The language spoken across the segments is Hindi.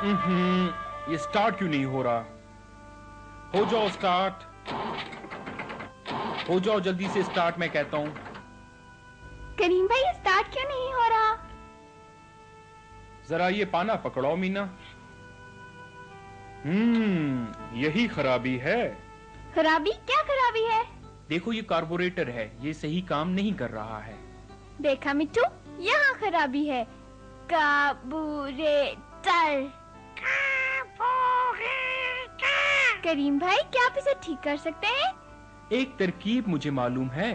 ये स्टार्ट क्यों नहीं हो रहा? हो जाओ स्टार्ट, हो जाओ जल्दी से स्टार्ट, मैं कहता हूँ। करीम भाई, ये स्टार्ट क्यों नहीं हो रहा? जरा ये पाना पकड़ो मीना। यही खराबी है। खराबी? क्या खराबी है? देखो ये कार्बोरेटर है, ये सही काम नहीं कर रहा है। देखा मिट्टू, यहाँ खराबी है। कार्बोरेटर। करीम भाई, क्या आप इसे ठीक कर सकते हैं? एक तरकीब मुझे मालूम है।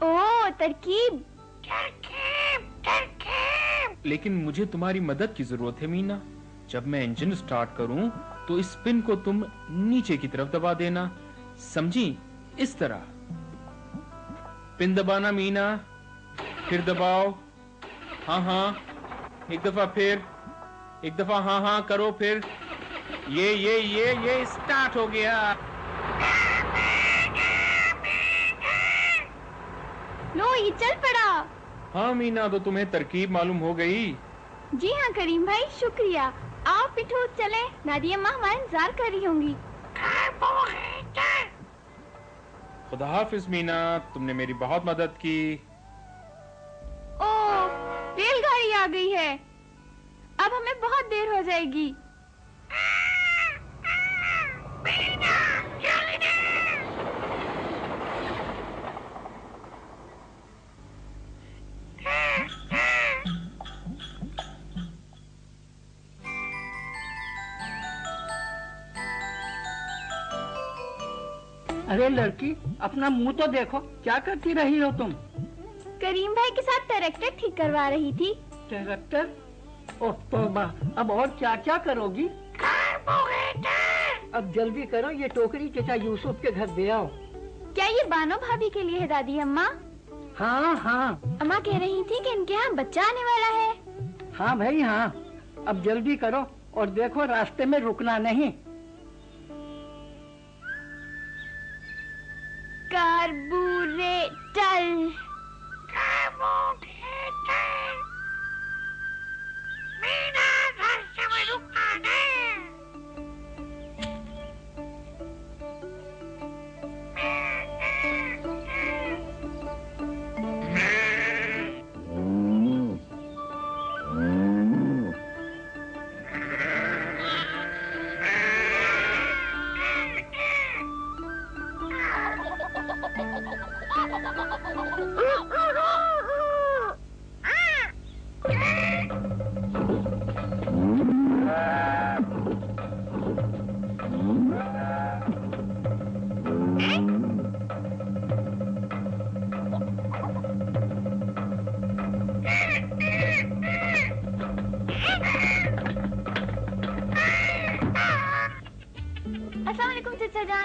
ओह, तरकीब। लेकिन मुझे तुम्हारी मदद की जरूरत है मीना। जब मैं इंजन स्टार्ट करूं तो इस पिन को तुम नीचे की तरफ दबा देना, समझी? इस तरह पिन दबाना मीना, फिर दबाओ। हाँ, एक दफा, फिर एक दफा, हाँ करो, फिर ये स्टार्ट हो गया। लो, ये चल पड़ा। हाँ मीना, तो तुम्हें तरकीब मालूम हो गई? जी हाँ करीम भाई, शुक्रिया। आओ पिट्ठू, चले, नादिया अम्मा हमारा इंतजार कर रही होंगी। खुदा हाफिज मीना, तुमने मेरी बहुत मदद की। ओह, रेलगाड़ी आ गई है। अब हमें बहुत देर हो जाएगी। अरे लड़की, अपना मुंह तो देखो, क्या करती रही हो तुम? करीम भाई के साथ ट्रैक्टर ठीक करवा रही थी। ट्रैक्टर? ओह तौबा, अब और क्या क्या करोगी? अब जल्दी करो, ये टोकरी चचा यूसुफ के घर दे आओ। क्या ये बानो भाभी के लिए है दादी अम्मा? हाँ। अम्मा कह रही थी कि इनके यहाँ बच्चा आने वाला है। हाँ भाई हाँ, अब जल्दी करो और देखो रास्ते में रुकना नहीं। कार्बोरेटर। मीना, रास्ते में रुकना नहीं।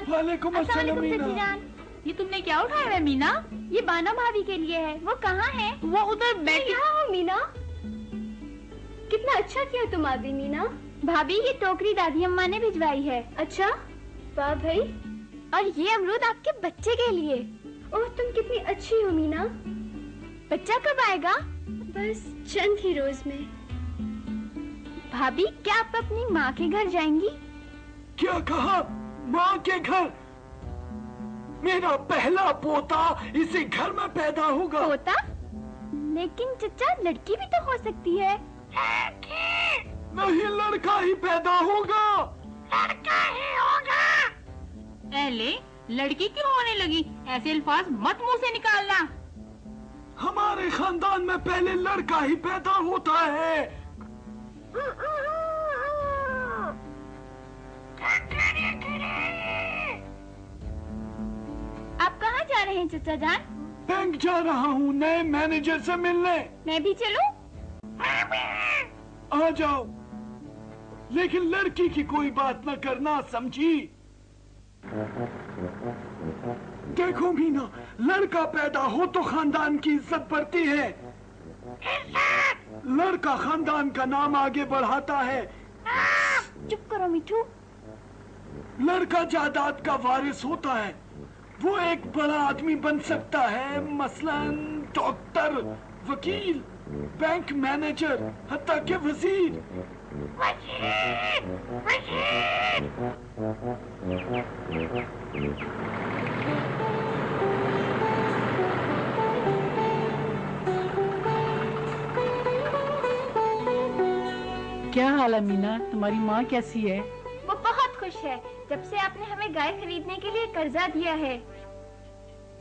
वालेकुम अस्सलाम मीना। ये तुमने क्या उठाया है मीना? ये बानो भाभी के लिए है। वो कहाँ है? वो उधर बैठी। यहाँ हो मीना। कितना अच्छा किया तुम आ गई मीना। भाभी, ये टोकरी दादी अम्मा ने भिजवाई है। अच्छा, वाह भाई। और ये अमरूद आपके बच्चे के लिए। ओह, तुम कितनी अच्छी हो मीना। बच्चा कब आएगा? बस चंद ही रोज में। भाभी, क्या आप अपनी माँ के घर जाएंगी? क्या कहा? माँ के घर? मेरा पहला पोता इसी घर में पैदा होगा। पोता? लेकिन चचा, लड़की भी तो हो सकती है। नहीं, लड़का ही पैदा होगा। लड़का ही होगा। पहले लड़की क्यों होने लगी? ऐसे अल्फाज मत मुंह से निकालना। हमारे खानदान में पहले लड़का ही पैदा होता है। आप कहाँ जा रहे हैं चचा जान? बैंक जा रहा हूँ नए मैनेजर से मिलने। मैं भी चलूं? आ जाओ, लेकिन लड़की की कोई बात न करना, समझी? देखो मीना, लड़का पैदा हो तो खानदान की इज्जत बढ़ती है। लड़का खानदान का नाम आगे बढ़ाता है। चुप करो मिठू। लड़का जायदाद का वारिस होता है। वो एक बड़ा आदमी बन सकता है, मसलन डॉक्टर, वकील, बैंक मैनेजर, हत्ता के वजीर। क्या हाल है मीना, तुम्हारी माँ कैसी है? वो बहुत खुश है जब से आपने हमें गाय खरीदने के लिए कर्जा दिया है।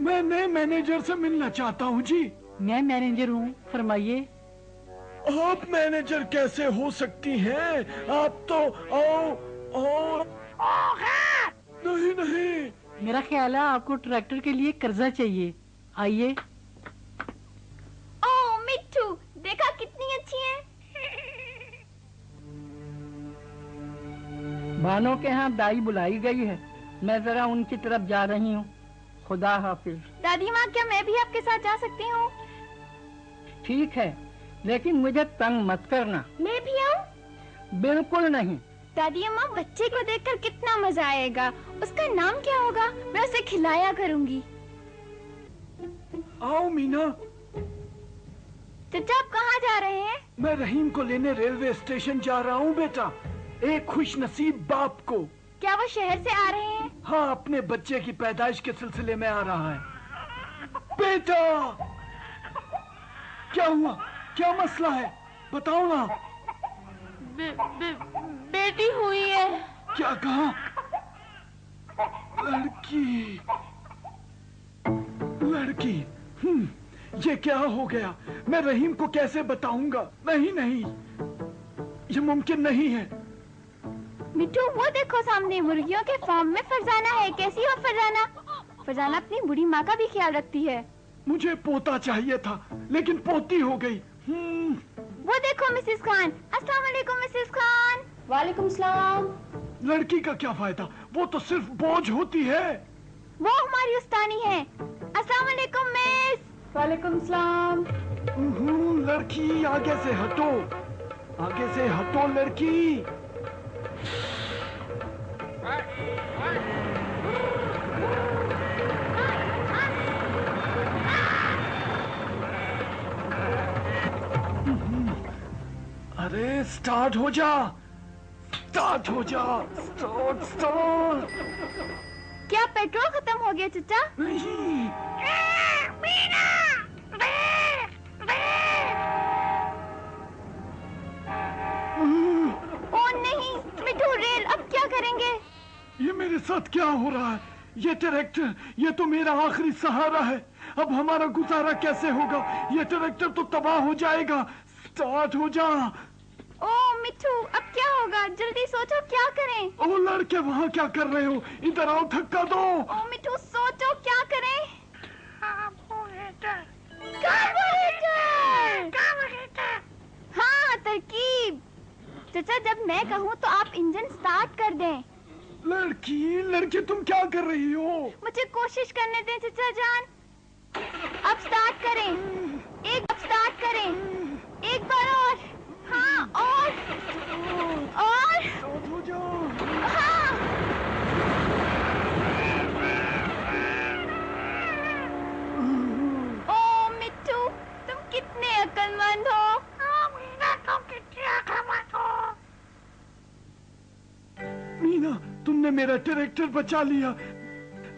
मैं नए मैनेजर से मिलना चाहता हूँ जी। मैं मैनेजर हूँ, फरमाइए। आप मैनेजर कैसे हो सकती हैं? आप तो नहीं नहीं। मेरा ख्याल है आपको ट्रैक्टर के लिए कर्जा चाहिए। आइए। ओह मिट्टू, देखा कितनी अच्छी है। बानो के यहाँ दाई बुलाई गई है, मैं जरा उनकी तरफ जा रही हूँ। खुदा हाफिज। दादी माँ, क्या मैं भी आपके साथ जा सकती हूँ? ठीक है, लेकिन मुझे तंग मत करना। मैं भी आऊँ? बिल्कुल नहीं। दादी अम्मा, बच्चे को देखकर कितना मजा आएगा। उसका नाम क्या होगा? मैं उसे खिलाया करूँगी। आओ मीना। चाचा, आप कहाँ जा रहे हैं? मैं रहीम को लेने रेलवे स्टेशन जा रहा हूँ बेटा, एक खुश नसीब बाप को। क्या वो शहर से आ रहे हैं? हाँ, अपने बच्चे की पैदाइश के सिलसिले में आ रहा है। बेटा, क्या हुआ? क्या मसला है? बताओ ना। बेटी हुई है। क्या कहा? लड़की? लड़की? ये क्या हो गया? मैं रहीम को कैसे बताऊंगा? नहीं नहीं, ये मुमकिन नहीं है। मिट्टू, वो देखो सामने मुर्गियों के फार्म में फरजाना है। कैसी हो फरजाना? फरजाना अपनी बूढ़ी माँ का भी ख्याल रखती है। मुझे पोता चाहिए था, लेकिन पोती हो गई। वो देखो मिसेस खान। अस्सलाम वालेकुम मिसेस खान। वालेकुम सलाम। लड़की का क्या फायदा, वो तो सिर्फ बोझ होती है। वो हमारी उस्तानी है। अस्सलाम वालेकुम मिस। वालेकुम सलाम। लड़की, आगे से हटो, आगे से हटो लड़की। अरे स्टार्ट हो जा, स्टार्ट हो जा, स्टार्ट स्टार्ट। क्या पेट्रोल खत्म हो गया चचा? नहीं। मीना, ओ नहीं मिट्टू, रेल, अब क्या करेंगे? ये मेरे साथ क्या हो रहा है? ये ट्रैक्टर, ये तो मेरा आखिरी सहारा है। अब हमारा गुजारा कैसे होगा? ये ट्रैक्टर तो तबाह हो जाएगा। स्टार्ट हो जा। ओ मिट्टू, अब क्या होगा? जल्दी सोचो, क्या करें? ओ लड़के, वहाँ क्या कर रहे हो? इधर आओ, धक्का दो। ओ मिट्टू, सोचो क्या करें? कार्बोरेटर। हाँ, तरकीब। चाचा, जब मैं कहूँ तो आप इंजन स्टार्ट कर दें। लड़की, लड़की, तुम क्या कर रही हो? मुझे कोशिश करने दें चाचा जान। अब स्टार्ट करें। अब स्टार्ट करें। एक बार और। हाँ, और स्टार्ट हो जाओ। हाँ। ओ मिट्टू, तुम कितने अक्लमंद हो। मीना, तुमने मेरा ट्रैक्टर बचा लिया,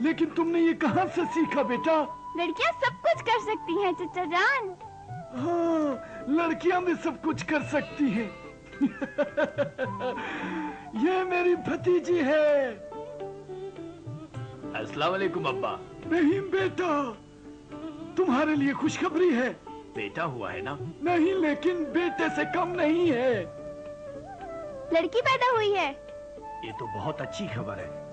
लेकिन तुमने ये कहाँ से सीखा बेटा? लड़कियाँ सब कुछ कर सकती हैं चाचा जान। हाँ, लड़कियां भी सब कुछ कर सकती हैं। ये मेरी भतीजी है। अस्सलाम वालेकुम अब्बा। नहीं बेटा, तुम्हारे लिए खुशखबरी है। बेटा हुआ है ना? नहीं, लेकिन बेटे से कम नहीं है। लड़की पैदा हुई है। ये तो बहुत अच्छी खबर है।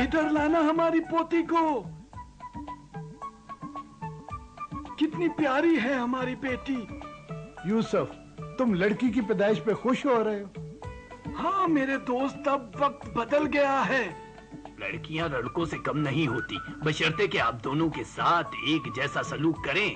इधर लाना हमारी पोती को। कितनी प्यारी है हमारी बेटी। यूसुफ, तुम लड़की की पैदाइश पे खुश हो रहे हो? हाँ मेरे दोस्त, अब वक्त बदल गया है। लड़कियां लड़कों से कम नहीं होती, बशर्ते कि आप दोनों के साथ एक जैसा सलूक करें।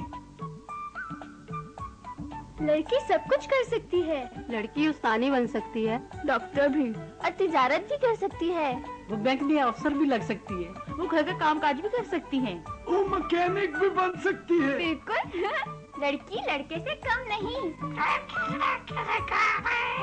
लड़की सब कुछ कर सकती है। लड़की उस्तानी बन सकती है, डॉक्टर भी, और तिजारत भी कर सकती है। वो बैंक में अफसर भी लग सकती है। वो घर का कामकाज भी कर सकती है। वो मैकेनिक भी बन सकती है। बिल्कुल। लड़की लड़के से कम नहीं। लड़की लड़के से कम है।